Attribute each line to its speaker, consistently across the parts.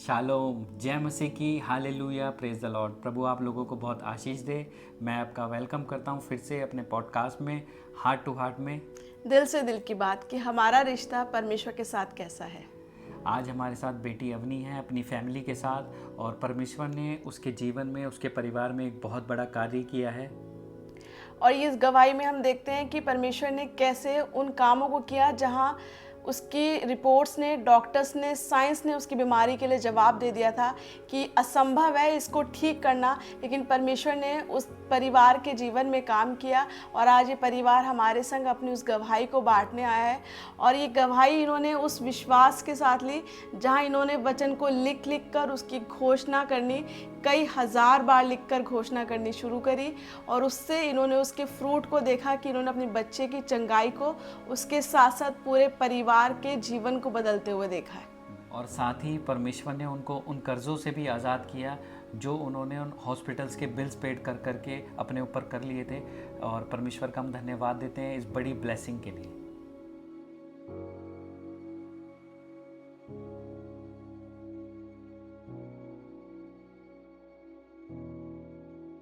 Speaker 1: Shalom, जय मसीह की, hallelujah, praise the Lord. प्रभु आप लोगों को बहुत आशीष दे। मैं आपका वेलकम करता हूं फिर से अपने पॉडकास्ट में, हार्ट टू हार्ट में।
Speaker 2: दिल से दिल की बात कि हमारा रिश्ता परमेश्वर के साथ कैसा है।
Speaker 1: आज हमारे साथ बेटी अवनी है अपनी फैमिली के साथ, और परमेश्वर ने उसके जीवन में, उसके परिवार में एक बहुत बड़ा कार्य किया है।
Speaker 2: और इस गवाही में हम देखते हैं कि परमेश्वर ने कैसे उन कामों को किया जहां उसकी रिपोर्ट्स ने, डॉक्टर्स ने, साइंस ने उसकी बीमारी के लिए जवाब दे दिया था कि असंभव है इसको ठीक करना, लेकिन परमेश्वर ने उस परिवार के जीवन में काम किया। और आज ये परिवार हमारे संग अपनी उस गवाही को बांटने आया है। और ये गवाही इन्होंने उस विश्वास के साथ ली जहां इन्होंने वचन को लिख लिख कर उसकी घोषणा करनी, कई हज़ार बार लिखकर घोषणा करनी शुरू करी। और उससे इन्होंने उसके फ्रूट को देखा कि इन्होंने अपने बच्चे की चंगाई को, उसके साथ साथ पूरे परिवार के जीवन को बदलते हुए देखा है।
Speaker 1: और साथ ही परमेश्वर ने उनको उन कर्ज़ों से भी आज़ाद किया जो उन्होंने उन हॉस्पिटल्स के बिल्स पेड कर करके अपने ऊपर कर लिए थे। और परमेश्वर का हम धन्यवाद देते हैं इस बड़ी ब्लेसिंग के लिए।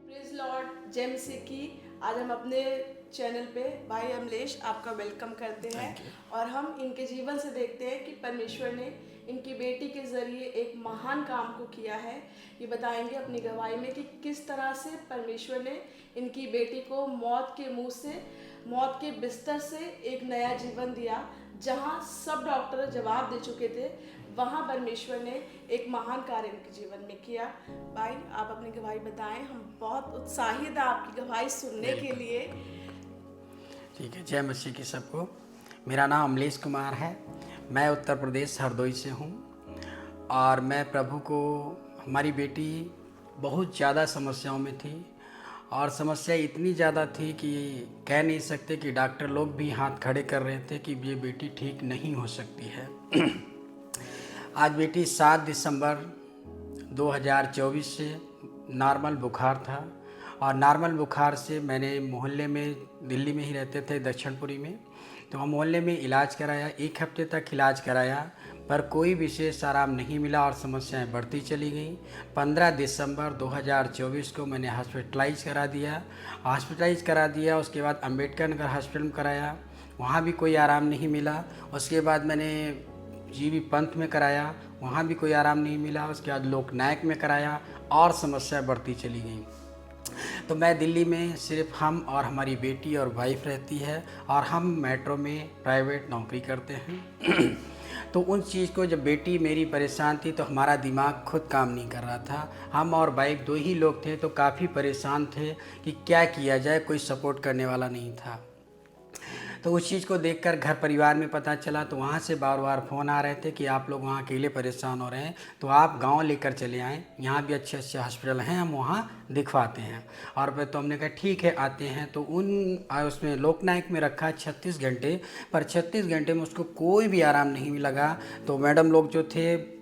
Speaker 2: प्रेज लॉर्ड, जय मसीह की। आज हम अपने चैनल पे भाई अमलेश आपका वेलकम करते हैं। और हम इनके जीवन से देखते हैं कि परमेश्वर ने इनकी बेटी के ज़रिए एक महान काम को किया है। ये बताएंगे अपनी गवाही में कि किस तरह से परमेश्वर ने इनकी बेटी को मौत के मुंह से, मौत के बिस्तर से एक नया जीवन दिया। जहाँ सब डॉक्टर जवाब दे चुके थे, वहाँ परमेश्वर ने एक महान कार्य इनके जीवन में किया। भाई आप अपनी गवाही बताएं, हम बहुत उत्साहित हैं आपकी गवाही सुनने के लिए।
Speaker 3: ठीक है, जय मसीह की सबको। मेरा नाम अमलेश कुमार है। मैं उत्तर प्रदेश हरदोई से हूँ। और मैं प्रभु को, हमारी बेटी बहुत ज़्यादा समस्याओं में थी, और समस्या इतनी ज़्यादा थी कि कह नहीं सकते कि डॉक्टर लोग भी हाथ खड़े कर रहे थे कि ये बेटी ठीक नहीं हो सकती है। आज बेटी 7 दिसंबर 2024 से नॉर्मल बुखार था। और नॉर्मल बुखार से मैंने मोहल्ले में, दिल्ली में ही रहते थे दक्षिणपुरी में, तो हम मोहल्ले में इलाज कराया। 1 हफ्ते तक इलाज कराया, पर कोई विशेष आराम नहीं मिला और समस्याएं बढ़ती चली गई। 15 दिसंबर 2024 को मैंने हॉस्पिटलाइज करा दिया। उसके बाद अम्बेडकर नगर हॉस्पिटल में कराया, वहाँ भी कोई आराम नहीं मिला। उसके बाद मैंने जीवी पंथ में कराया, वहाँ भी कोई आराम नहीं मिला। उसके बाद लोकनायक में कराया और समस्या बढ़ती चली गई। तो मैं दिल्ली में सिर्फ हम और हमारी बेटी और वाइफ रहती है, और हम मेट्रो में प्राइवेट नौकरी करते हैं। तो उन चीज़ को, जब बेटी मेरी परेशान थी तो हमारा दिमाग खुद काम नहीं कर रहा था। हम और वाइफ 2 ही लोग थे, तो काफ़ी परेशान थे कि क्या किया जाए, कोई सपोर्ट करने वाला नहीं था। तो उस चीज़ को देखकर घर परिवार में पता चला, तो वहाँ से बार बार फ़ोन आ रहे थे कि आप लोग वहाँ अकेले परेशान हो रहे हैं, तो आप गांव लेकर चले आएँ, यहाँ भी अच्छे अच्छे हॉस्पिटल हैं, हम वहाँ दिखवाते हैं। और फिर तो हमने कहा ठीक है आते हैं। तो उसमें लोकनायक में रखा 36 घंटे, पर 36 घंटे में उसको कोई भी आराम नहीं लगा। तो मैडम लोग जो थे,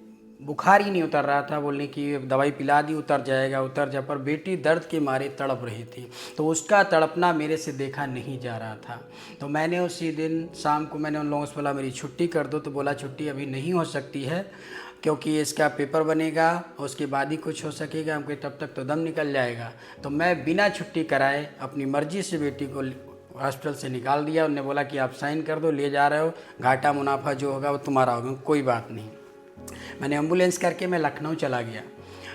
Speaker 3: बुखार ही नहीं उतर रहा था, बोलने की दवाई पिला दी, उतर जाएगा। पर बेटी दर्द के मारे तड़प रही थी, तो उसका तड़पना मेरे से देखा नहीं जा रहा था। तो मैंने उसी दिन शाम को मैंने उन लोगों से बोला मेरी छुट्टी कर दो, तो बोला छुट्टी अभी नहीं हो सकती है, क्योंकि इसका पेपर बनेगा, उसके बाद ही कुछ हो सकेगा, हमको तब तक तो दम निकल जाएगा। तो मैं बिना छुट्टी कराए अपनी मर्जी से बेटी को हॉस्पिटल से निकाल दिया। उन्होंने बोला कि आप साइन कर दो, ले जा रहे हो, घाटा मुनाफा जो होगा वो तुम्हारा होगा, कोई बात नहीं। मैंने एम्बुलेंस करके मैं लखनऊ चला गया।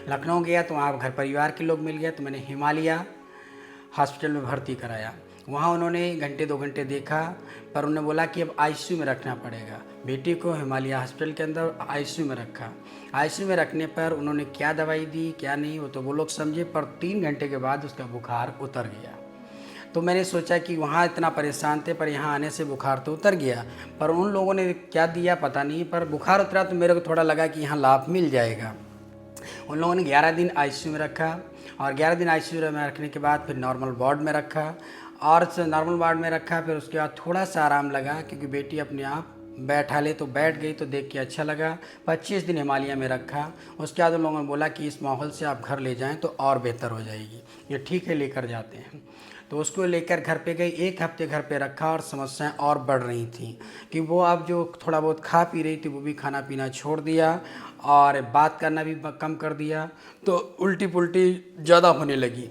Speaker 3: लखनऊ गया तो वहाँ घर परिवार के लोग मिल गए, तो मैंने हिमालय हॉस्पिटल में भर्ती कराया। वहाँ उन्होंने घंटे 2 घंटे देखा, पर उन्होंने बोला कि अब आईसीयू में रखना पड़ेगा। बेटी को हिमालय हॉस्पिटल के अंदर आईसीयू में रखा। आईसीयू में रखने पर उन्होंने क्या दवाई दी क्या नहीं वो तो वो लोग समझे, पर 3 घंटे के बाद उसका बुखार उतर गया। तो मैंने सोचा कि वहाँ इतना परेशान थे, पर यहाँ आने से बुखार तो उतर गया। पर उन लोगों ने क्या दिया पता नहीं, पर बुखार उतरा तो मेरे को थोड़ा लगा कि यहाँ लाभ मिल जाएगा। उन लोगों ने 11 दिन आईसीयू में रखा, और 11 दिन आईसीयू में रखने के बाद फिर नॉर्मल वार्ड में रखा। और नॉर्मल वार्ड में रखा, फिर उसके बाद थोड़ा सा आराम लगा, क्योंकि बेटी अपने आप बैठा ले, तो बैठ गई, तो देख के अच्छा लगा। 25 दिन हिमालय में रखा। उसके बाद उन लोगों ने बोला कि इस माहौल से आप घर ले जाएं तो और बेहतर हो जाएगी, ये ठीक है, लेकर जाते हैं। तो उसको लेकर घर पे गई, 1 हफ्ते घर पे रखा और समस्याएं और बढ़ रही थी कि वो अब जो थोड़ा बहुत खा पी रही थी वो भी खाना पीना छोड़ दिया और बात करना भी कम कर दिया, तो उल्टी पुल्टी ज़्यादा होने लगी।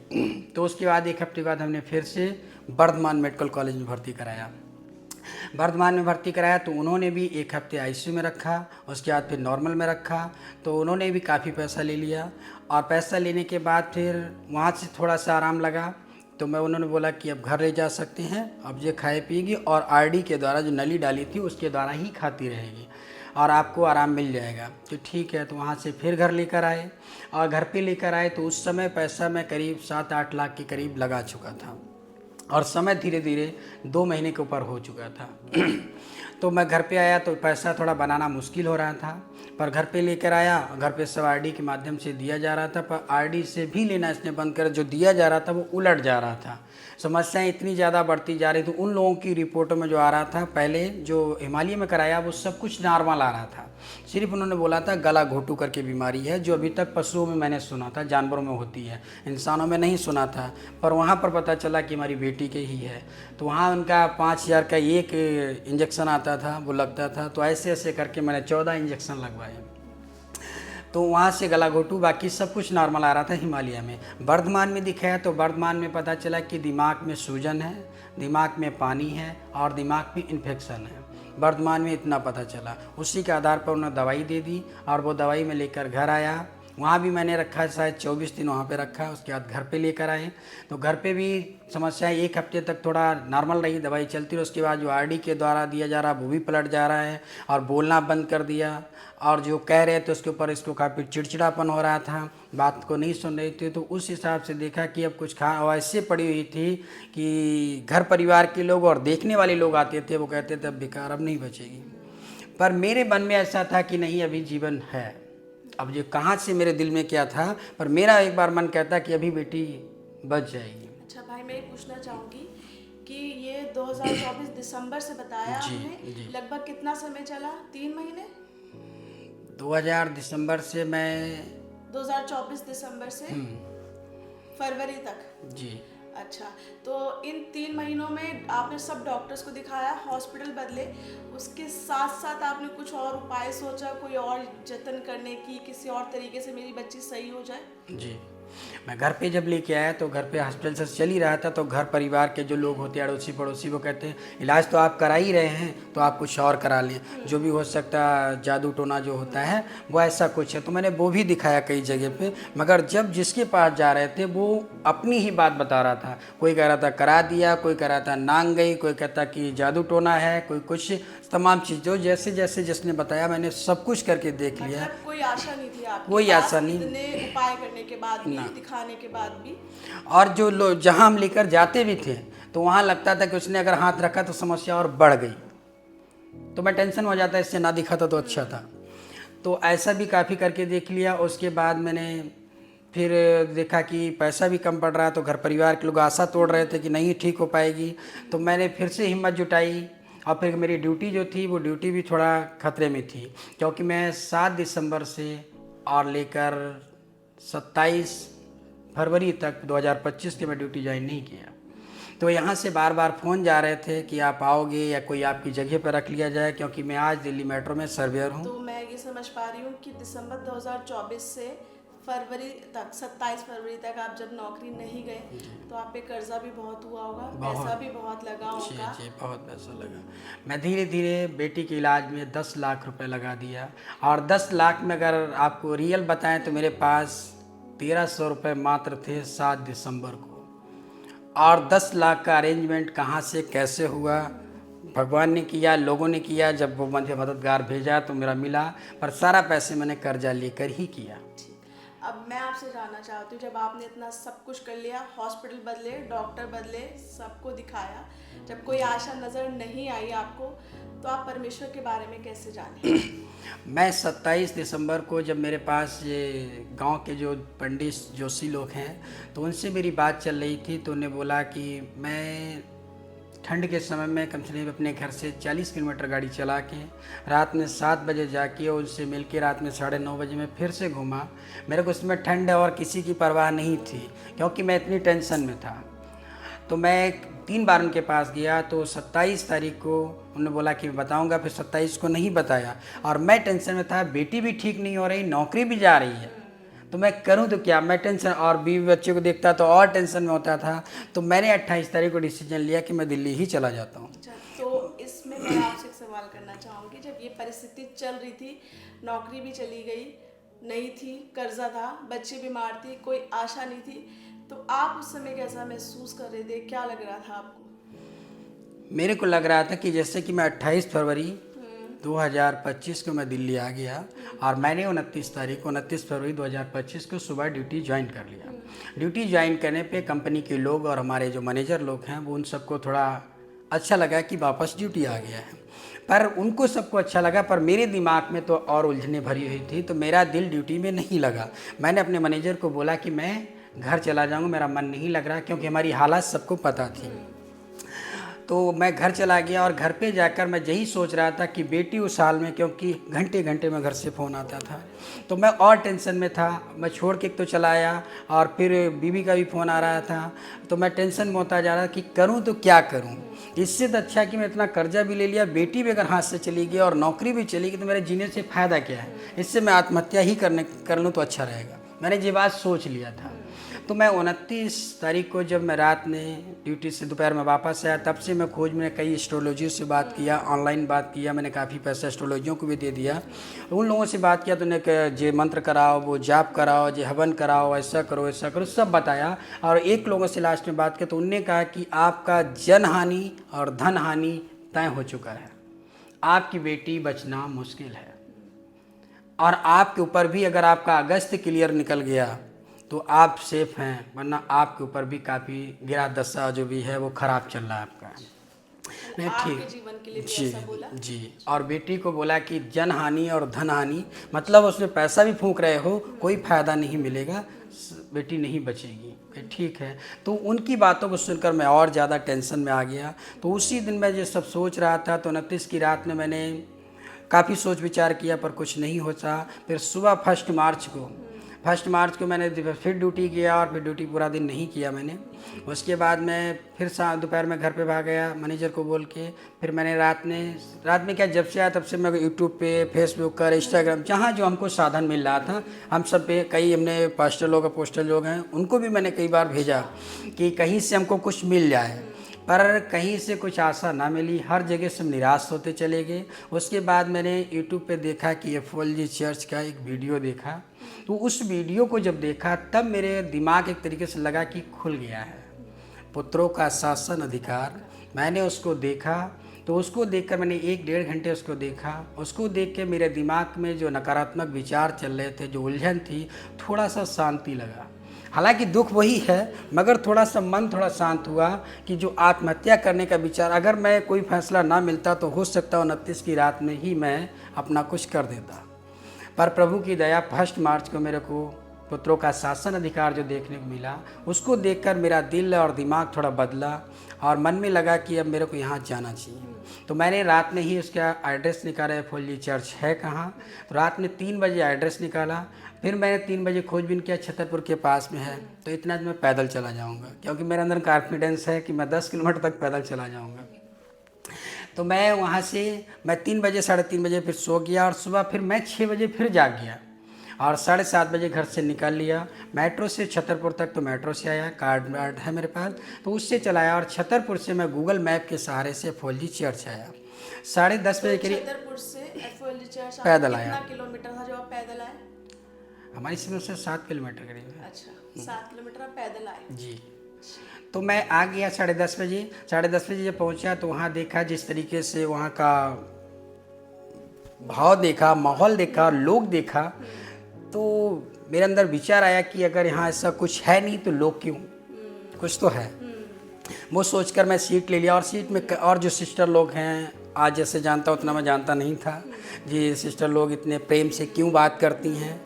Speaker 3: तो उसके बाद 1 हफ्ते बाद हमने फिर से वर्धमान मेडिकल कॉलेज में भर्ती कराया। वर्धमान में भर्ती कराया तो उन्होंने भी 1 हफ्ते आईसीयू में रखा, उसके बाद फिर नॉर्मल में रखा, तो उन्होंने भी काफ़ी पैसा ले लिया। और पैसा लेने के बाद फिर वहाँ से थोड़ा सा आराम लगा, तो मैं उन्होंने बोला कि अब घर ले जा सकते हैं, अब ये खाए पिएगी और आरडी के द्वारा जो नली डाली थी उसके द्वारा ही खाती रहेगी और आपको आराम मिल जाएगा। तो ठीक है, तो वहाँ से फिर घर लेकर आए और घर पे लेकर आए तो उस समय पैसा मैं करीब 7-8 लाख के करीब लगा चुका था और समय धीरे धीरे 2 महीने के ऊपर हो चुका था। तो मैं घर पे आया तो पैसा थोड़ा बनाना मुश्किल हो रहा था, पर घर पे लेकर आया, घर पे सब आरडी के माध्यम से दिया जा रहा था, पर आरडी से भी लेना इसने बंद कर, जो दिया जा रहा था वो उलट जा रहा था। समस्याएं इतनी ज़्यादा बढ़ती जा रही थी। उन लोगों की रिपोर्टों में जो आ रहा था, पहले जो हिमालय में कराया वो सब कुछ नॉर्मल आ रहा था, सिर्फ उन्होंने बोला था गला घोटू करके बीमारी है, जो अभी तक पशुओं में मैंने सुना था, जानवरों में होती है, इंसानों में नहीं सुना था। पर वहाँ पर पता चला कि हमारी बेटी के ही है, तो वहाँ उनका 5000 का एक इंजेक्शन आता था, वो लगता था। तो ऐसे ऐसे करके मैंने 14 इंजेक्शन लगवाए, तो वहाँ से गला घोटू, बाकी सब कुछ नॉर्मल आ रहा था हिमालय में। वर्धमान में दिखाया तो वर्धमान में पता चला कि दिमाग में सूजन है, दिमाग में पानी है और दिमाग में इन्फेक्शन है। वर्धमान में इतना पता चला। उसी के आधार पर उन्होंने दवाई दे दी और वो दवाई मैं लेकर घर आया। वहाँ भी मैंने रखा, शायद 24 दिन वहाँ पे रखा। उसके बाद घर पे लेकर आए तो घर पे भी समस्याएं 1 हफ्ते तक थोड़ा नॉर्मल रही, दवाई चलती रही। उसके बाद जो आरडी के द्वारा दिया जा रहा वो भी पलट जा रहा है और बोलना बंद कर दिया, और जो कह रहे थे उसके ऊपर इसको काफ़ी चिड़चिड़ापन हो रहा था, बात को नहीं सुन रही थी। तो उस हिसाब से देखा कि अब कुछ ऐसे पड़ी हुई थी कि घर परिवार के लोग और देखने वाले लोग आते थे, वो कहते थे अब बेकार, अब नहीं बचेगी। पर मेरे मन में ऐसा था कि नहीं, अभी जीवन है। अब ये कहाँ से मेरे दिल में क्या था, पर मेरा एक बार मन कहता कि अभी बेटी बच जाएगी।
Speaker 2: अच्छा भाई, मैं ये पूछना चाहूँगी कि ये 2024 दिसंबर से बताया आपने, लगभग कितना समय चला? 3 महीने?
Speaker 3: 2000 दिसंबर से मैं
Speaker 2: 2024 दिसंबर से फरवरी तक?
Speaker 3: जी।
Speaker 2: अच्छा, तो इन 3 महीनों में आपने सब डॉक्टर्स को दिखाया, हॉस्पिटल बदले, उसके साथ साथ आपने कुछ और उपाय सोचा, कोई और जतन करने की, किसी और तरीके से मेरी बच्ची सही हो जाए?
Speaker 3: जी, मैं घर पे जब लेके आया तो घर पे हॉस्पिटल से चल ही रहा था, तो घर परिवार के जो लोग होते हैं, अड़ोसी पड़ोसी, वो कहते हैं इलाज तो आप करा ही रहे हैं, तो आप कुछ और करा लें, जो भी हो सकता, जादू टोना जो होता है वो ऐसा कुछ है। तो मैंने वो भी दिखाया कई जगह पे, मगर जब जिसके पास जा रहे थे वो अपनी ही बात बता रहा था। कोई कह रहा था करा दिया, कोई कह रहा था नांग गई, कोई कहता कि जादू टोना है, कोई कुछ, तमाम चीज़ जो जैसे जैसे जिसने बताया मैंने सब कुछ करके देख लिया।
Speaker 2: मतलब कोई आशा नहीं थी आपके
Speaker 3: कोई
Speaker 2: पास,
Speaker 3: आशा नहीं,
Speaker 2: इतने उपाय करने के बाद भी, दिखाने के बाद भी।
Speaker 3: और जो लोग जहाँ हम लेकर जाते भी थे तो वहाँ लगता था कि उसने अगर हाथ रखा तो समस्या और बढ़ गई, तो मैं टेंशन हो जाता, इससे ना दिखाता तो अच्छा था। तो ऐसा भी काफ़ी करके देख लिया। उसके बाद मैंने फिर देखा कि पैसा भी कम पड़ रहा है, तो घर परिवार के लोग आशा तोड़ रहे थे कि नहीं ठीक हो पाएगी। तो मैंने फिर से हिम्मत जुटाई और फिर मेरी ड्यूटी जो थी वो ड्यूटी भी थोड़ा खतरे में थी, क्योंकि मैं 7 दिसंबर से और लेकर 27 फरवरी तक 2025 के मैं ड्यूटी ज्वाइन नहीं किया। तो यहाँ से बार बार फ़ोन जा रहे थे कि आप आओगे या कोई आपकी जगह पर रख लिया जाए, क्योंकि मैं आज दिल्ली मेट्रो में सर्वेयर हूँ।
Speaker 2: तो मैं ये समझ पा रही हूँ कि दिसंबर 2024 से फरवरी तक, 27 फरवरी तक आप जब नौकरी नहीं गए तो आप पे कर्जा भी बहुत हुआ होगा, पैसा भी बहुत लगा होगा।
Speaker 3: जी, बहुत पैसा लगा। मैं धीरे धीरे बेटी के इलाज में 10 लाख रुपए लगा दिया, और 10 लाख में अगर आपको रियल बताएं तो मेरे पास 1300 रुपये मात्र थे 7 दिसंबर को। और 10 लाख का अरेंजमेंट कहाँ से कैसे हुआ, भगवान ने किया, लोगों ने किया, जब वो मुझे मददगार भेजा तो मेरा मिला, पर सारा पैसे मैंने कर्जा लेकर ही किया।
Speaker 2: अब मैं आपसे जानना चाहती हूँ, जब आपने इतना सब कुछ कर लिया, हॉस्पिटल बदले, डॉक्टर बदले, सबको दिखाया, जब कोई आशा नज़र नहीं आई आपको, तो आप परमेश्वर के बारे में कैसे जाने?
Speaker 3: मैं 27 दिसंबर को जब मेरे पास ये गांव के जो पंडित जोशी लोग हैं तो उनसे मेरी बात चल रही थी, तो उन्हें बोला कि मैं ठंड के समय में कम से कम अपने घर से 40 किलोमीटर गाड़ी चला के रात में 7 बजे जाके उनसे मिल के रात में 9:30 बजे में फिर से घूमा। मेरे को उसमें ठंड और किसी की परवाह नहीं थी, क्योंकि मैं इतनी टेंशन में था। तो मैं 3 बार उनके पास गया, तो 27 तारीख को उन्होंने बोला कि मैं बताऊंगा, फिर 27 को नहीं बताया। और मैं टेंशन में था, बेटी भी ठीक नहीं हो रही, नौकरी भी जा रही है, तो मैं करूं तो क्या। मैं टेंशन, और बीवी बच्चे को देखता तो और टेंशन में होता था। तो मैंने 28 तारीख को डिसीजन लिया कि मैं दिल्ली ही चला जाता हूँ।
Speaker 2: अच्छा, तो इसमें मैं आपसे एक सवाल करना चाहूँगी, जब ये परिस्थिति चल रही थी, नौकरी भी चली गई नहीं थी, कर्जा था, बच्चे बीमार थे, कोई आशा नहीं थी, तो आप उस समय कैसा महसूस कर रहे थे, क्या लग रहा था आपको?
Speaker 3: मेरे को लग रहा था कि जैसे कि मैं 28 फरवरी 2025 को मैं दिल्ली आ गया, और मैंने 29 फरवरी 2025 को सुबह ड्यूटी ज्वाइन कर लिया। ड्यूटी ज्वाइन करने पे कंपनी के लोग और हमारे जो मैनेजर लोग हैं, वो उन सबको थोड़ा अच्छा लगा कि वापस ड्यूटी आ गया है, पर उनको सबको अच्छा लगा, पर मेरे दिमाग में तो और उलझने भरी हुई थी, तो मेरा दिल ड्यूटी में नहीं लगा। मैंने अपने मैनेजर को बोला कि मैं घर चला जाऊँगा, मेरा मन नहीं लग रहा, क्योंकि हमारी हालत सबको पता थी। तो मैं घर चला गया, और घर पे जाकर मैं यही सोच रहा था कि बेटी उस हाल में, क्योंकि घंटे घंटे में घर से फ़ोन आता था, तो मैं और टेंशन में था। मैं छोड़ के एक तो चला आया, और फिर बीवी का भी फ़ोन आ रहा था, तो मैं टेंशन में होता जा रहा कि करूं तो क्या करूं। इससे तो अच्छा कि मैं इतना कर्जा भी ले लिया, बेटी भी अगर हाथ से चली गई और नौकरी भी चली गई, तो मेरे जीने से फ़ायदा क्या है। इससे मैं आत्महत्या ही कर लूँ तो अच्छा रहेगा। मैंने ये बात सोच लिया था। तो मैं 29 तारीख को जब मैं रात में ड्यूटी से दोपहर में वापस आया, तब से मैं खोज में कई एस्ट्रोलॉजी से बात किया, ऑनलाइन बात किया, मैंने काफ़ी पैसा एस्ट्रोलॉजियों को भी दे दिया। उन लोगों से बात किया तो उन्हें जे मंत्र कराओ, वो जाप कराओ, जे हवन कराओ, ऐसा करो ऐसा करो, सब बताया। और एक लोगों से लास्ट में बात किया तो उनने कहा कि आपका जन हानि और धन हानि तय हो चुका है, आपकी बेटी बचना मुश्किल है, और आपके ऊपर भी अगर आपका अगस्त क्लियर निकल गया तो आप सेफ हैं, वरना आपके ऊपर भी काफ़ी गिरा दशा जो भी है वो ख़राब चल रहा है आपका। नहीं
Speaker 2: आपके
Speaker 3: ठीक
Speaker 2: जीवन के लिए भी
Speaker 3: जी
Speaker 2: ऐसा बोला?
Speaker 3: जी। और बेटी को बोला कि जन हानि और धन हानि, मतलब उसमें पैसा भी फूंक रहे हो, कोई फ़ायदा नहीं मिलेगा, बेटी नहीं बचेगी। ठीक है। तो उनकी बातों को सुनकर मैं और ज़्यादा टेंशन में आ गया। तो उसी दिन मैं ये सब सोच रहा था, तो 29 की रात में मैंने काफ़ी सोच विचार किया, पर कुछ नहीं होता। फिर सुबह 1 मार्च को मैंने फिर ड्यूटी किया, और फिर ड्यूटी पूरा दिन नहीं किया मैंने। उसके बाद मैं फिर दोपहर में घर पे भाग गया मैनेजर को बोल के। फिर मैंने रात में क्या, जब से आया तब से मैं यूट्यूब पे, फेसबुक पर, इंस्टाग्राम, जहाँ जो हमको साधन मिल रहा था, हम सब पे कई हमने पास्टर लोग, पोस्टर लोग हैं, उनको भी मैंने कई बार भेजा कि कहीं से हमको कुछ मिल जाए, पर कहीं से कुछ आशा ना मिली। हर जगह से निराश होते चले गए। उसके बाद मैंने यूट्यूब पे देखा कि FOLG चर्च का एक वीडियो देखा, तो उस वीडियो को जब देखा तब मेरे दिमाग एक तरीके से लगा कि खुल गया है, पुत्रों का शासन अधिकार। मैंने उसको देखा, तो उसको देखकर मैंने 1-1.5 घंटे उसको देखा। उसको देख के मेरे दिमाग में जो नकारात्मक विचार चल रहे थे, जो उलझन थी, थोड़ा सा शांति लगा। हालांकि दुख वही है, मगर थोड़ा सा मन थोड़ा शांत हुआ कि जो आत्महत्या करने का विचार, अगर मैं कोई फैसला ना मिलता तो हो सकता 29 की रात में ही मैं अपना कुछ कर देता। पर प्रभु की दया 1 मार्च को मेरे को पुत्रों का शासन अधिकार जो देखने को मिला, उसको देखकर मेरा दिल और दिमाग थोड़ा बदला, और मन में लगा कि अब मेरे को यहाँ जाना चाहिए। तो मैंने रात में ही उसका एड्रेस निकाला, FOLG चर्च है कहाँ। तो रात में 3 बजे एड्रेस निकाला। फिर मैंने 3 बजे खोजबीन किया, छतरपुर के पास में है, तो इतना मैं पैदल चला जाऊँगा, क्योंकि मेरे अंदर कॉन्फिडेंस है कि मैं 10 किलोमीटर तक पैदल चला जाऊँगा। तो मैं वहाँ से 3 बजे, 3:30 बजे फिर सो गया, और सुबह फिर मैं 6 बजे फिर जाग गया, और 7:30 बजे घर से निकल लिया। मेट्रो से छतरपुर तक, तो मेट्रो से आया, कार्ड वार्ड है मेरे पास, तो उससे चलाया, और छतरपुर से मैं गूगल मैप के सहारे से FOLG चर्च आया। 10:30 बजे करीब
Speaker 2: छतरपुर से FOLG चर्च
Speaker 3: पैदल आया।
Speaker 2: कितना किलोमीटर था जो आप पैदल आए?
Speaker 3: हमारी सिमर से 7 किलोमीटर करीब है।
Speaker 2: अच्छा, 7 किलोमीटर आप पैदल आए
Speaker 3: जी। तो मैं आ गया 10:30 बजे। 10:30 बजे जब पहुंचा तो वहाँ देखा, जिस तरीके से वहाँ का भाव देखा, माहौल देखा, लोग देखा, तो मेरे अंदर विचार आया कि अगर यहाँ ऐसा कुछ है नहीं तो लोग क्यों, कुछ तो है। वो सोचकर मैं सीट ले लिया, और सीट में और जो सिस्टर लोग हैं, आज जैसे जानता उतना मैं जानता नहीं था जी, सिस्टर लोग इतने प्रेम से क्यों बात करती हैं,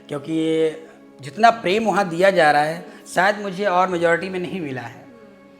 Speaker 3: क्योंकि जितना प्रेम वहाँ दिया जा रहा है शायद मुझे और मेजॉरिटी में नहीं मिला है।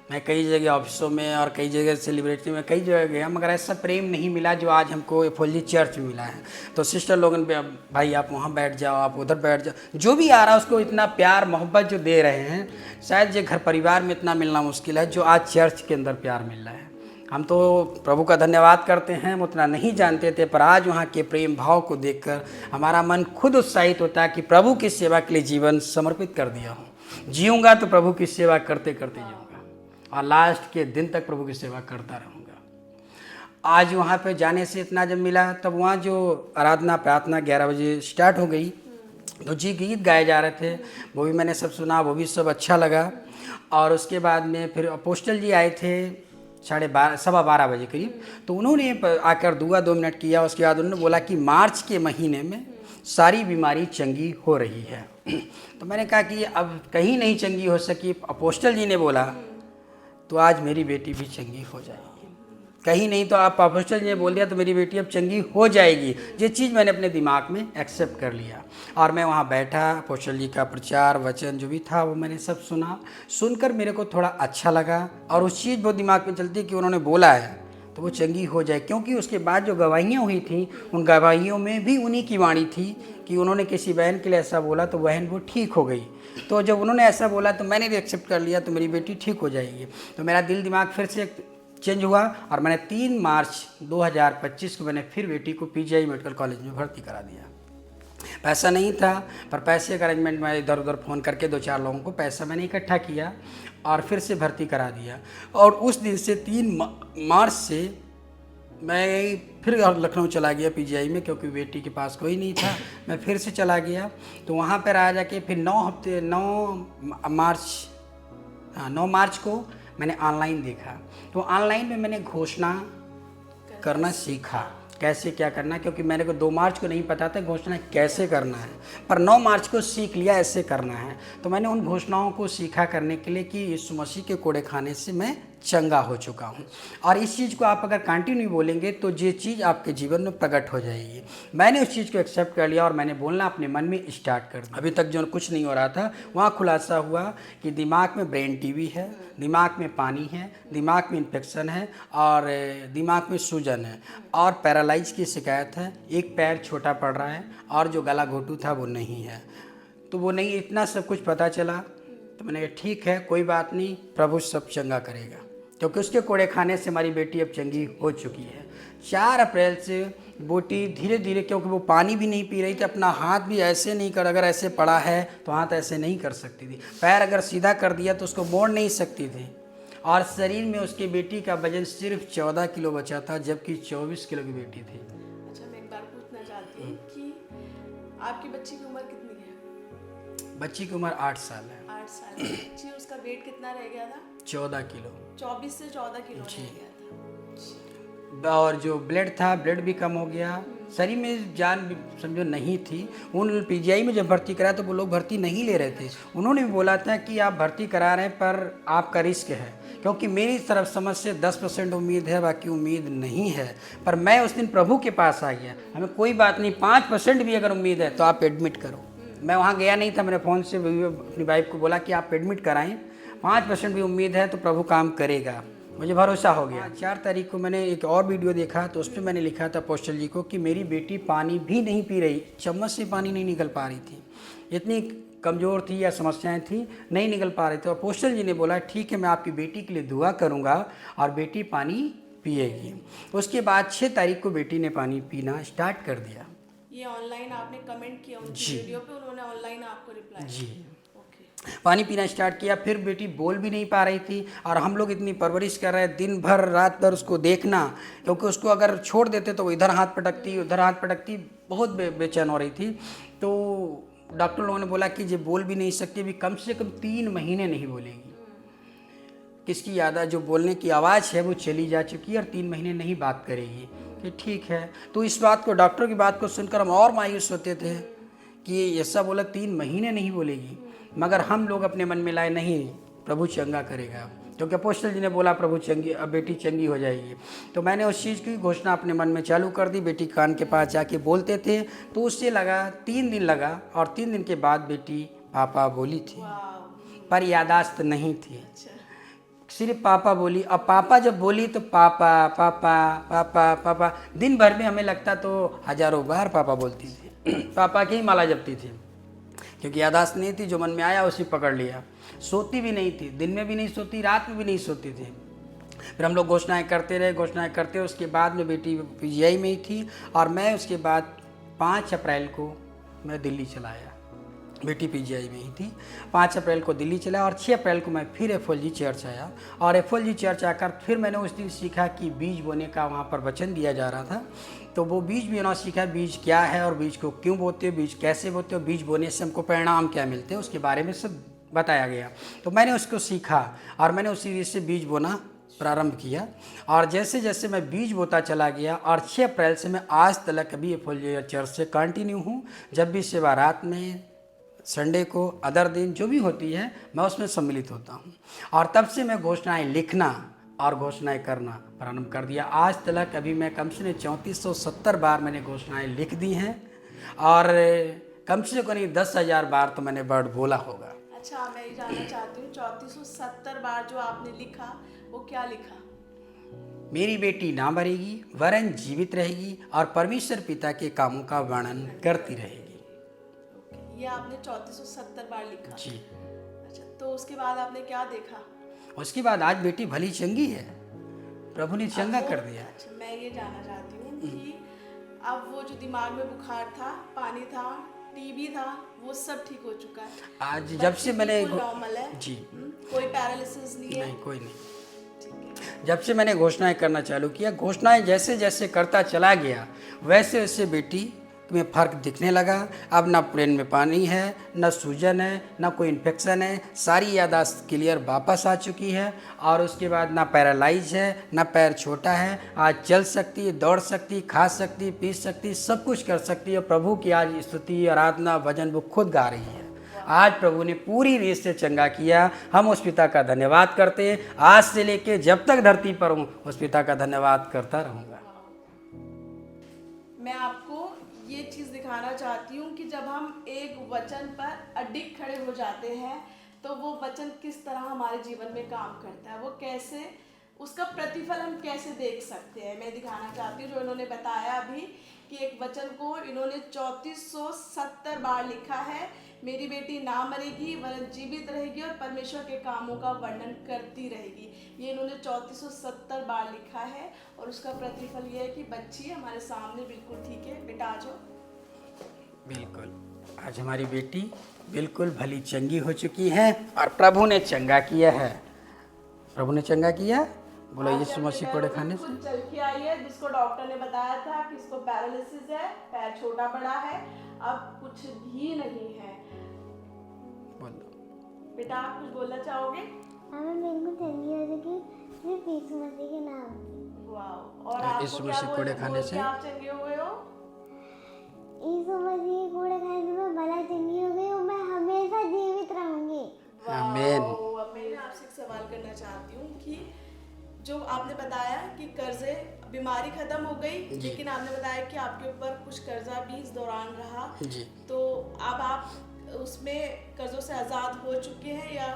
Speaker 3: मैं कई जगह ऑफिसों में और कई जगह सेलिब्रिटी में कई जगह गया, मगर ऐसा प्रेम नहीं मिला जो आज हमको एफओएलजी चर्च में मिला है। तो सिस्टर लोगन पे भाई आप वहाँ बैठ जाओ, आप उधर बैठ जाओ, जो भी आ रहा है उसको इतना प्यार मोहब्बत जो दे रहे हैं, शायद ये घर परिवार में इतना मिलना मुश्किल है जो आज चर्च के अंदर प्यार मिल रहा है। हम तो प्रभु का धन्यवाद करते हैं, हम उतना नहीं जानते थे, पर आज वहाँ के प्रेम भाव को देखकर हमारा मन खुद उत्साहित होता है कि प्रभु की सेवा के लिए जीवन समर्पित कर दिया हूँ। जीऊँगा तो प्रभु की सेवा करते करते जीऊँगा और लास्ट के दिन तक प्रभु की सेवा करता रहूँगा। आज वहाँ पे जाने से इतना जब मिला, तब वहाँ जो आराधना प्रार्थना 11 बजे स्टार्ट हो गई, तो जी गीत गाए जा रहे थे, वो भी मैंने सब सुना, वो भी सब अच्छा लगा। और उसके बाद में फिर अपोस्टल जी आए थे 12:15 बजे करीब, तो उन्होंने आकर दुआ 2 मिनट किया। उसके बाद उन्होंने बोला कि मार्च के महीने में सारी बीमारी चंगी हो रही है। तो मैंने कहा कि अब कहीं नहीं चंगी हो सकी, अपोस्टल जी ने बोला तो आज मेरी बेटी भी चंगी हो जाएगी। कहीं नहीं तो आप अपोस्टल जी ने बोल दिया तो मेरी बेटी अब चंगी हो जाएगी। ये चीज़ मैंने अपने दिमाग में एक्सेप्ट कर लिया और मैं वहाँ बैठा, अपोस्टल जी का प्रचार वचन जो भी था वो मैंने सब सुना। सुनकर मेरे को थोड़ा अच्छा लगा और उस चीज़ वो दिमाग में चलती कि उन्होंने बोला है तो वो चंगी हो जाए, क्योंकि उसके बाद जो गवाहियाँ हुई थी उन गवाहियों में भी उन्हीं की वाणी थी कि उन्होंने किसी बहन के लिए ऐसा बोला तो बहन वो ठीक हो गई। तो जब उन्होंने ऐसा बोला तो मैंने भी एक्सेप्ट कर लिया तो मेरी बेटी ठीक हो जाएगी। तो मेरा दिल दिमाग फिर से चेंज हुआ और मैंने 3 मार्च 2025 को मैंने फिर बेटी को पीजीआई मेडिकल कॉलेज में भर्ती करा दिया। पैसा नहीं था, पर पैसे का अरेंजमेंट मैं इधर उधर फ़ोन करके 2-4 लोगों को पैसा मैंने इकट्ठा किया और फिर से भर्ती करा दिया। और उस दिन से 3 मार्च से मैं फिर लखनऊ चला गया पीजीआई में, क्योंकि बेटी के पास कोई नहीं था। मैं फिर से चला गया तो वहाँ पर आ जाके फिर 9 मार्च को मैंने ऑनलाइन देखा। तो ऑनलाइन में मैंने घोषणा करना सीखा, कैसे क्या करना, क्योंकि मेरे को 2 मार्च को नहीं पता था घोषणा कैसे करना है, पर 9 मार्च को सीख लिया ऐसे करना है। तो मैंने उन घोषणाओं को सीखा करने के लिए कि यीशु मसीह के कोड़े खाने से मैं चंगा हो चुका हूँ। और इस चीज़ को आप अगर कंटिन्यू बोलेंगे तो ये चीज़ आपके जीवन में प्रकट हो जाएगी। मैंने उस चीज़ को एक्सेप्ट कर लिया और मैंने बोलना अपने मन में स्टार्ट कर दिया। अभी तक जो कुछ नहीं हो रहा था वहाँ खुलासा हुआ कि दिमाग में ब्रेन टीबी है, दिमाग में पानी है, दिमाग में इन्फेक्शन है और दिमाग में सूजन है और पैरालाइज की शिकायत है। एक पैर छोटा पड़ रहा है और जो गला घोटू था वो नहीं है। तो वो नहीं, इतना सब कुछ पता चला तो मैंने कहा ठीक है, कोई बात नहीं, प्रभु सब चंगा करेगा, क्योंकि उसके कोड़े खाने से हमारी बेटी अब चंगी हो चुकी है। 4 अप्रैल से बेटी धीरे धीरे, क्योंकि वो पानी भी नहीं पी रही थी, अपना हाथ भी ऐसे नहीं कर, अगर ऐसे पड़ा है तो हाथ ऐसे नहीं कर सकती थी, पैर अगर सीधा कर दिया तो उसको मोड़ नहीं सकती थी। और शरीर में उसकी बेटी का वजन सिर्फ 14 किलो बचा था, जबकि 24 किलो की बेटी थी।
Speaker 2: अच्छा, मैं एक बार पूछना चाहती हूँ कि आपकी बच्ची की उम्र कितनी है?
Speaker 3: बच्ची की उम्र 8 साल है।
Speaker 2: 8 साल की बच्ची, उसका वेट कितना रह गया था?
Speaker 3: 14 किलो।
Speaker 2: 24 से 14 किलो रह गया था।
Speaker 3: और जो ब्लड था, ब्लड भी कम हो गया, शरीर में जान भी समझो नहीं थी। उन पीजीआई में जब भर्ती कराया तो वो लोग भर्ती नहीं ले रहे थे। उन्होंने भी बोला था कि आप भर्ती करा रहे हैं पर आपका रिस्क है, क्योंकि मेरी तरफ समझ से 10% उम्मीद है, बाकी उम्मीद नहीं है। पर मैं उस दिन प्रभु के पास आ गया, हमें कोई बात नहीं, 5% भी अगर उम्मीद है तो आप एडमिट करो। मैं वहाँ गया नहीं था, मैंने फ़ोन से अपनी वाइफ को बोला कि आप एडमिट कराएं, 5% भी उम्मीद है तो प्रभु काम करेगा। मुझे भरोसा हो गया। 4 तारीख को मैंने एक और वीडियो देखा तो उसमें मैंने लिखा था अपोस्टल जी को कि मेरी बेटी पानी भी नहीं पी रही, चम्मच से पानी नहीं निकल पा रही थी, इतनी कमज़ोर थी या समस्याएं थी, नहीं निकल पा रही। तो अपोस्टल जी ने बोला ठीक है, मैं आपकी बेटी के लिए दुआ करूँगा और बेटी पानी पिएगी। उसके बाद 6 तारीख को बेटी ने पानी पीना स्टार्ट कर दिया।
Speaker 2: ये ऑनलाइन आपने कमेंट किया उनकी वीडियो पे, उन्होंने ऑनलाइन आपको रिप्लाई
Speaker 3: जी,
Speaker 2: ओके।
Speaker 3: पानी पीना स्टार्ट किया। फिर बेटी बोल भी नहीं पा रही थी और हम लोग इतनी परवरिश कर रहे हैं, दिन भर रात भर उसको देखना, क्योंकि उसको अगर छोड़ देते तो वो इधर हाथ पटकती उधर हाथ पटकती, बहुत बेचैन हो रही थी। तो डॉक्टर लोगों ने बोला कि ये बोल भी नहीं सकती, अभी कम से कम 3 महीने नहीं बोलेगी। किसकी याद, जो बोलने की आवाज़ है वो चली जा चुकी है और 3 महीने नहीं बात करेगी। कि ठीक है, तो इस बात को, डॉक्टर की बात को सुनकर हम और मायूस होते थे कि ऐसा बोला 3 महीने नहीं बोलेगी, मगर हम लोग अपने मन में लाए नहीं, प्रभु चंगा करेगा, क्योंकि अपोस्टल जी ने बोला प्रभु चंगी, अब बेटी चंगी हो जाएगी। तो मैंने उस चीज़ की घोषणा अपने मन में चालू कर दी। बेटी कान के पास जाके बोलते थे तो उससे लगा 3 दिन लगा और 3 दिन के बाद बेटी पापा बोली थी, पर यादाश्त नहीं थी। सिर्फ पापा बोली। अब पापा जब बोली तो पापा पापा पापा पापा, दिन भर में हमें लगता तो हजारों बार पापा बोलती थी। पापा की ही माला जपती थी, क्योंकि यादाश्त नहीं थी, जो मन में आया उसी पकड़ लिया। सोती भी नहीं थी, दिन में भी नहीं सोती, रात में भी नहीं सोती थी। फिर हम लोग घोषणाएं करते रहे, घोषणाएं करते। उसके बाद में बेटी पीजीआई में ही थी, और मैं उसके बाद 5 अप्रैल को मैं दिल्ली चला आया। बेटी पीजीआई में ही थी। 5 अप्रैल को दिल्ली चला, और 6 अप्रैल को मैं फिर एफओएलजी चर्च आया। और एफओएलजी चर्च आकर फिर मैंने उस दिन सीखा कि बीज बोने का वहाँ पर वचन दिया जा रहा था। तो वो बीज भी होना सीखा, बीज क्या है और बीज को क्यों बोते हो, बीज कैसे बोते हो, बीज बोने से हमको परिणाम क्या मिलते हैं, उसके बारे में सब बताया गया। तो मैंने उसको सीखा, और मैंने उसी रीत से बीज बोना प्रारंभ किया। और जैसे जैसे मैं बीज बोता चला गया, और 6 अप्रैल से मैं आज तक अभी एफओएलजी चर्च से कंटिन्यू हूँ। जब भी सेवा रात में, संडे को, अदर दिन जो भी होती है, मैं उसमें सम्मिलित होता हूँ। और तब से मैं घोषणाएं लिखना और घोषणाएं करना प्रारंभ कर दिया। आज तक अभी मैं कम से कम 3470 बार मैंने घोषणाएं लिख दी हैं, और कम से कम 10,000 बार तो मैंने वर्ड बोला होगा।
Speaker 2: अच्छा, मैं ये जानना चाहती हूँ 3470 बार जो आपने लिखा वो क्या लिखा?
Speaker 3: मेरी बेटी ना मरेगी वरन जीवित रहेगी, और परमेश्वर पिता के कामों का वर्णन करती रहेगी।
Speaker 2: ये आपने 3470 बार लिखा
Speaker 3: जी।
Speaker 2: अच्छा, तो उसके बाद आपने क्या देखा?
Speaker 3: उसके बाद आज बेटी भली चंगी है, प्रभु ने चंगा कर दिया।
Speaker 2: अच्छा, मैं ये जानना चाहती हूँ कि अब वो जो दिमाग में बुखार था, पानी था, टीबी था, वो सब ठीक हो चुका है?
Speaker 3: आज जब से मैंने
Speaker 2: नॉर्मल है
Speaker 3: जी,
Speaker 2: कोई पैरालिसिस नहीं है?
Speaker 3: नहीं, कोई नहीं।
Speaker 2: ठीक है।
Speaker 3: जब से मैंने घोषणाएं करना चालू किया, घोषणाएं जैसे जैसे करता चला गया, वैसे वैसे बेटी में फ़र्क दिखने लगा। अब ना ब्रेन में पानी है, ना सूजन है, ना कोई इन्फेक्शन है, सारी यादाश्त क्लियर वापस आ चुकी है। और उसके बाद ना पैरालाइज है, ना पैर छोटा है, आज चल सकती है, दौड़ सकती, खा सकती, पी सकती, सब कुछ कर सकती है। प्रभु की आज स्तुति, आराधना, भजन वो खुद गा रही है। आज प्रभु ने पूरी रीत से चंगा किया। हम उस पिता का धन्यवाद करते हैं। आज से लेके जब तक धरती पर हूँ, उस पिता का धन्यवाद करता रहूँगा।
Speaker 2: मैं आपको ये चीज़ दिखाना चाहती हूँ कि जब हम एक वचन पर अडिग खड़े हो जाते हैं तो वो वचन किस तरह हमारे जीवन में काम करता है, वो कैसे, उसका प्रतिफल हम कैसे देख सकते हैं। मैं दिखाना चाहती हूँ जो इन्होंने बताया अभी कि एक वचन को इन्होंने 3470 बार लिखा है, मेरी बेटी ना मरेगी वरन जीवित रहेगी और परमेश्वर के कामों का वर्णन करती रहेगी। ये इन्होंने 3470 बार लिखा है, और उसका प्रतिफल ये है कि बच्ची हमारे सामने बिल्कुल ठीक है। बेटा आ जाओ।
Speaker 3: बिल्कुल, आज हमारी बेटी बिल्कुल भली चंगी हो चुकी है, और प्रभु ने चंगा किया है। प्रभु ने चंगा किया। बोलो यीशु मसीह कोड़े खाने से
Speaker 2: चल के आई है, जिसको डॉक्टर ने बताया था कि इसको पैरालिसिस है, पैर छोटा बड़ा है, अब कुछ भी नहीं है।
Speaker 3: बोलो
Speaker 2: बेटा आप कुछ बोलना चाहोगे?
Speaker 4: हमें मेरे को चंगी हो चुकी सिर्फ यीशु मसीह के नाम से।
Speaker 2: वाह। और आपको
Speaker 3: यीशु
Speaker 2: क्या
Speaker 3: मसीह कोड़े खाने से
Speaker 2: आप चंगे हुए हो?
Speaker 4: यीशु मसीह के कूड़े खाने से मैं भला चंगी हो गई हूँ, मैं हमेशा जीवित रहूंगी।
Speaker 3: आमीन।
Speaker 2: अब मैं आपसे एक सवाल करना चाहती हूँ कि जो आपने बताया कि कर्जे, बीमारी खत्म हो गई, लेकिन आपने बताया कि आपके ऊपर कुछ कर्जा भी इस दौरान रहा
Speaker 3: जी।
Speaker 2: तो अब आप उसमें कर्जों से आज़ाद हो चुके हैं या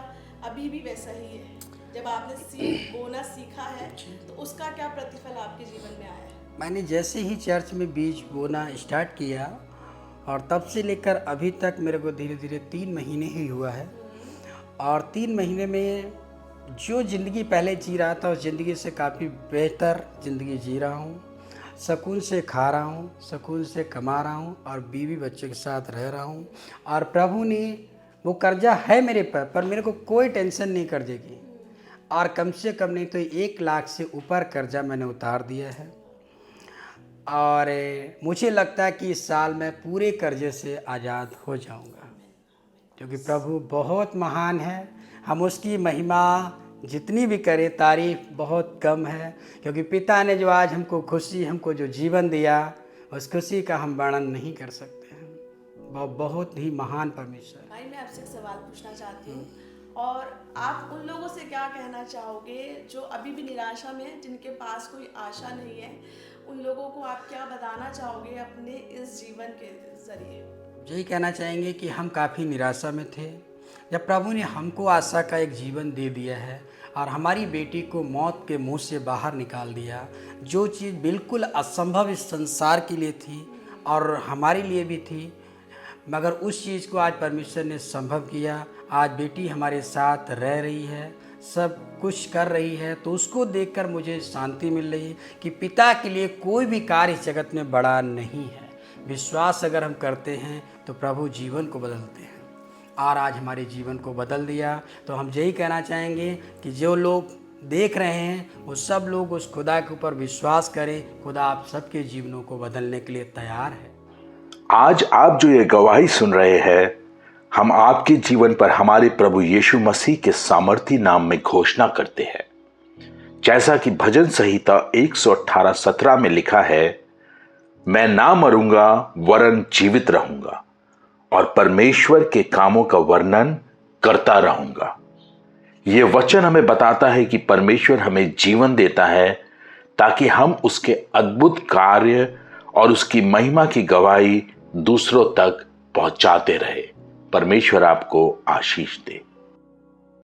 Speaker 2: अभी भी वैसा ही है? जब आपने बोना सीखा है तो उसका क्या प्रतिफल आपके जीवन में आया है?
Speaker 3: मैंने जैसे ही चर्च में बीज बोना स्टार्ट किया, और तब से लेकर अभी तक मेरे को धीरे धीरे 3 महीने ही हुआ है। और 3 महीने में जो ज़िंदगी पहले जी रहा था, उस ज़िंदगी से काफ़ी बेहतर ज़िंदगी जी रहा हूँ। सुकून से खा रहा हूँ, सुकून से कमा रहा हूँ, और बीवी बच्चे के साथ रह रहा हूँ। और प्रभु ने, वो कर्जा है मेरे पर मेरे को कोई टेंशन नहीं कर्जे की। और कम से कम नहीं तो 1 लाख से ऊपर कर्जा मैंने उतार दिया है। और मुझे लगता है कि इस साल मैं पूरे कर्जे से आज़ाद हो जाऊंगा, क्योंकि प्रभु बहुत महान है। हम उसकी महिमा जितनी भी करें, तारीफ बहुत कम है, क्योंकि पिता ने जो आज हमको खुशी, हमको जो जीवन दिया, उस खुशी का हम वर्णन नहीं कर सकते हैं। वो बहुत ही महान परमेश्वर है।
Speaker 2: भाई मैं आपसे एक सवाल पूछना चाहती हूँ, और आप उन लोगों से क्या कहना चाहोगे जो अभी भी निराशा में हैं, जिनके पास कोई आशा नहीं है, उन लोगों को आप क्या बताना चाहोगे अपने इस जीवन के जरिए?
Speaker 3: यही कहना चाहेंगे कि हम काफ़ी निराशा में थे, जब प्रभु ने हमको आशा का एक जीवन दे दिया है और हमारी बेटी को मौत के मुंह से बाहर निकाल दिया, जो चीज़ बिल्कुल असंभव इस संसार के लिए थी और हमारे लिए भी थी, मगर उस चीज़ को आज परमेश्वर ने संभव किया। आज बेटी हमारे साथ रह रही है, सब कुछ कर रही है, तो उसको देखकर मुझे शांति मिल रही है कि पिता के लिए कोई भी कार्य इस जगत में बड़ा नहीं है। विश्वास अगर हम करते हैं तो प्रभु जीवन को बदलते हैं, और आज हमारे जीवन को बदल दिया। तो हम यही कहना चाहेंगे कि जो लोग देख रहे हैं वो सब लोग उस खुदा के ऊपर विश्वास करें। खुदा आप सबके जीवनों को बदलने के लिए तैयार है।
Speaker 5: आज आप जो ये गवाही सुन रहे हैं, हम आपके जीवन पर हमारे प्रभु यीशु मसीह के सामर्थी नाम में घोषणा करते हैं। जैसा कि भजन संहिता 118:17 में लिखा है, मैं ना मरूंगा वरन जीवित रहूंगा और परमेश्वर के कामों का वर्णन करता रहूंगा। यह वचन हमें बताता है कि परमेश्वर हमें जीवन देता है ताकि हम उसके अद्भुत कार्य और उसकी महिमा की गवाही दूसरों तक पहुंचाते रहे। परमेश्वर आपको आशीष दे।